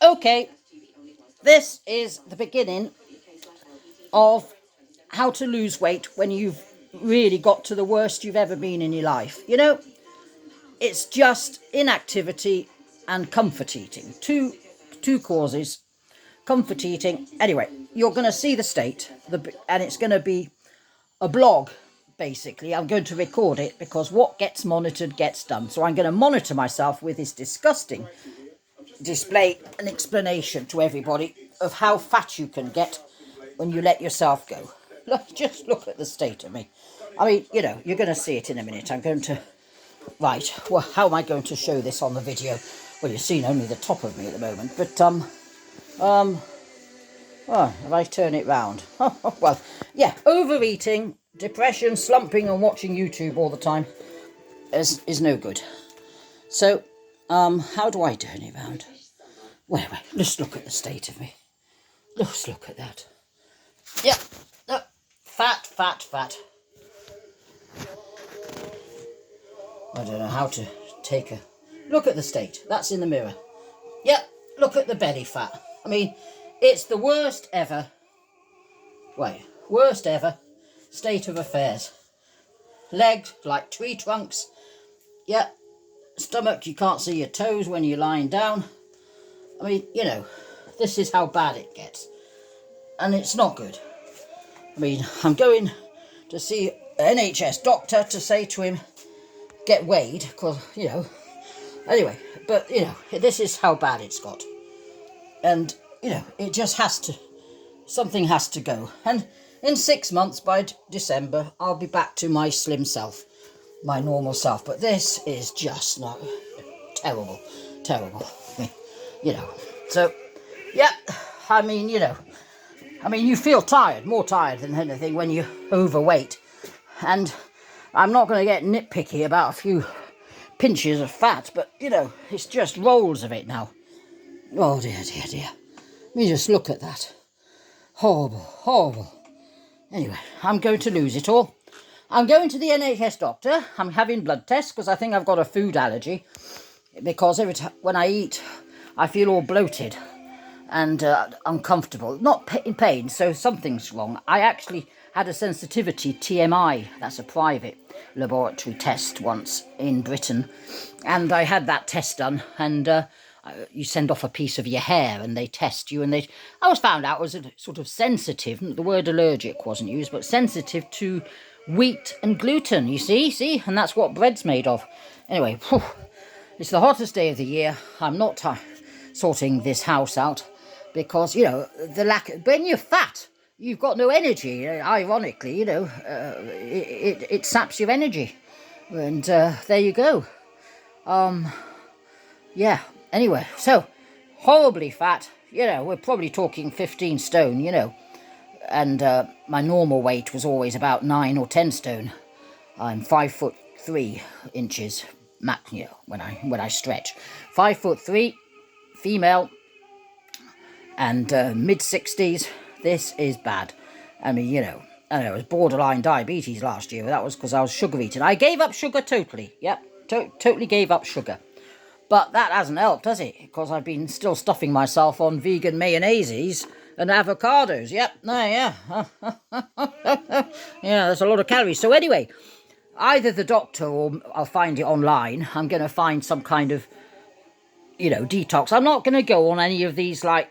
Okay, this is the beginning of how to lose weight when you've really got to the worst you've ever been in your life. You know, it's just inactivity and comfort eating. Two causes. Comfort eating. Anyway, you're going to see the state, and it's going to be a blog, basically. I'm going to record it because what gets monitored gets done. So I'm going to monitor myself with this disgusting display an explanation to everybody of how fat you can get when you let yourself go. Just look at the state of me. I mean, you know, you're going to see it in a minute. I'm going to... Right, well, how am I going to show this on the video? Well, you've seen only the top of me at the moment, but, oh, if I turn it round. Well, yeah, overeating, depression, slumping and watching YouTube all the time is no good. So, how do I turn it round? Wait, let's look at the state of me. Let's look at that. Yep, fat. I don't know how to take a... Look at the state. That's in the mirror. Yep, look at the belly fat. I mean, it's the worst ever... worst ever state of affairs. Legs like tree trunks. Yep, stomach, you can't see your toes when you're lying down. I mean, you know, this is how bad it gets. And it's not good. I mean, I'm going to see an NHS doctor to say to him, get weighed, because, you know, anyway, but, you know, this is how bad it's got. And, you know, it just has to, something has to go. And in 6 months, by December, I'll be back to my slim self, my normal self. But this is just not terrible. You know, so, yeah, I mean, you know, you feel tired, more tired than anything when you're overweight. And I'm not going to get nitpicky about a few pinches of fat, but, you know, it's just rolls of it now. Oh, dear. Let me just look at that. Horrible. Anyway, I'm going to lose it all. I'm going to the NHS doctor. I'm having blood tests because I think I've got a food allergy. Because every time when I eat, I feel all bloated and uncomfortable. Not in pain, so something's wrong. I actually had a sensitivity TMI. That's a private laboratory test once in Britain. And I had that test done, and you send off a piece of your hair and they test you. And I was found out I was sort of sensitive. The word allergic wasn't used, but sensitive to wheat and gluten, you see? And that's what bread's made of. Anyway, it's the hottest day of the year. I'm not sorting this house out because, you know, when you're fat, you've got no energy. Ironically, you know, it saps your energy. And there you go. Yeah, anyway, so horribly fat. You know, we're probably talking 15 stone, you know. And my normal weight was always about 9 or 10 stone. I'm 5'3" you know, when I stretch. 5'3", female, and mid-60s. This is bad. I mean, you know, it was borderline diabetes last year. That was because I was sugar eating. I gave up sugar totally. Yep, totally gave up sugar. But that hasn't helped, has it? Because I've been still stuffing myself on vegan mayonnaises and avocados. Yep, yeah. Yeah, there's a lot of calories. So anyway, either the doctor or I'll find it online. I'm going to find some kind of, you know, detox. I'm not going to go on any of these, like,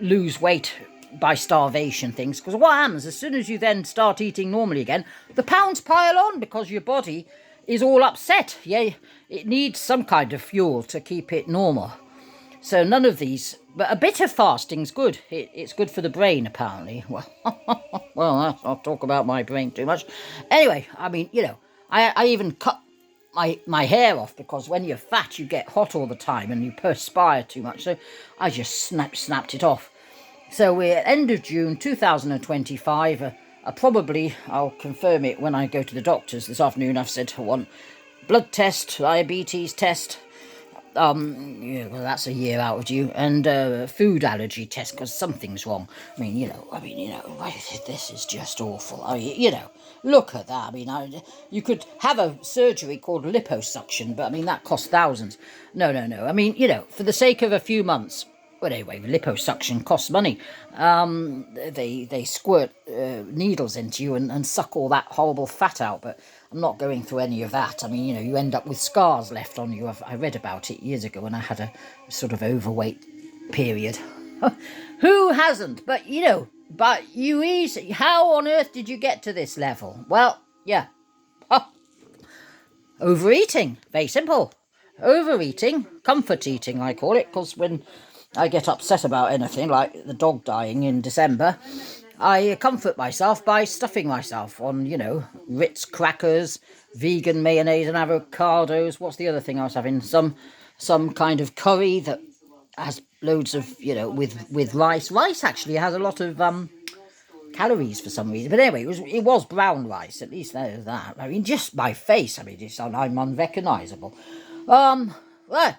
lose weight by starvation things. Because what happens, as soon as you then start eating normally again, the pounds pile on because your body is all upset. Yeah, it needs some kind of fuel to keep it normal. So none of these, but a bit of fasting's good. It's good for the brain, apparently. Well, I'll talk about my brain too much. Anyway, I mean, you know, I even cut my hair off because when you're fat, you get hot all the time and you perspire too much. So I just snapped it off. So we're end of June 2025. Probably, I'll confirm it when I go to the doctors this afternoon. I've said I want blood test, diabetes test. Yeah, well, that's a year out of due. And food allergy test because something's wrong. I mean, you know, this is just awful. I mean, you know, look at that. I mean, you could have a surgery called liposuction, but I mean, that costs thousands. No. I mean, you know, for the sake of a few months, Well, anyway, liposuction costs money. They squirt needles into you and suck all that horrible fat out, but I'm not going through any of that. I mean, you know, you end up with scars left on you. I read about it years ago when I had a sort of overweight period. Who hasn't? But, you know, but you easy. How on earth did you get to this level? Well, yeah. Overeating. Very simple. Overeating, comfort eating, I call it, because when I get upset about anything, like the dog dying in December, I comfort myself by stuffing myself on, you know, Ritz crackers, vegan mayonnaise and avocados. What's the other thing I was having? Some kind of curry that has loads of, you know, with rice. Rice actually has a lot of calories for some reason. But anyway, it was brown rice. At least there's that. I mean, just my face. I mean, I'm unrecognisable. Well,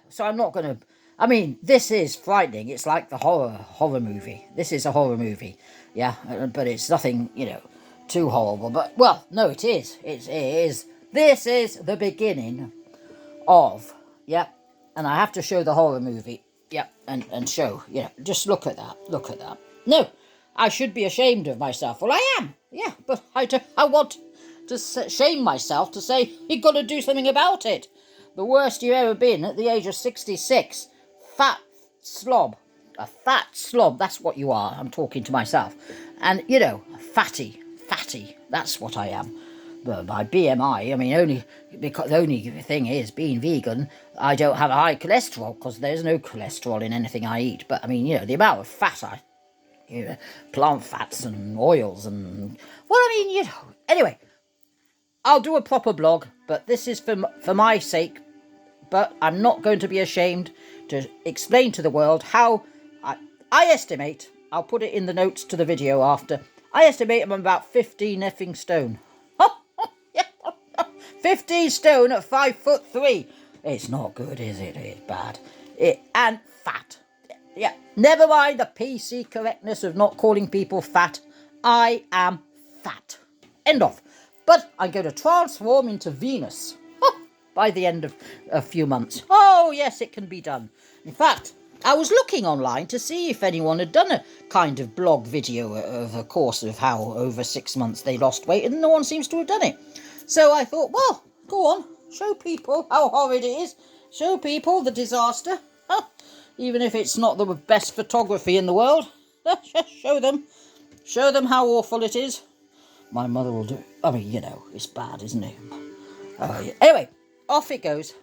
so I'm not going to... I mean, this is frightening. It's like the horror movie. This is a horror movie. Yeah, but it's nothing, you know, too horrible. But, well, no, it is. It is. This is the beginning of, yeah. And I have to show the horror movie. Yeah, and show, you know, just look at that. Look at that. No, I should be ashamed of myself. Well, I am. Yeah, but I want to shame myself to say, you've got to do something about it. The worst you've ever been at the age of 66. Fat slob. A fat slob. That's what you are. I'm talking to myself. And, you know, fatty. That's what I am. But my BMI, I mean, because the only thing is, being vegan, I don't have a high cholesterol because there's no cholesterol in anything I eat. But, I mean, you know, the amount of fat you know, plant fats and oils and... Well, I mean, you know... Anyway, I'll do a proper blog, but this is for my sake. But I'm not going to be ashamed to explain to the world how I estimate, I'll put it in the notes to the video after, I estimate I'm about 15 effing stone. 15 stone at 5'3". It's not good, is it? It's bad. And fat. Yeah, never mind the PC correctness of not calling people fat. I am fat. End of. But I'm going to transform into Venus by the end of a few months. Oh, yes, it can be done. In fact, I was looking online to see if anyone had done a kind of blog video of a course of how over 6 months they lost weight, and no one seems to have done it. So I thought, well, go on, show people how horrid it is. Show people the disaster. Even if it's not the best photography in the world. Show them. Show them how awful it is. My mother will do it. I mean, you know, it's bad, isn't it? Yeah. Anyway, off it goes.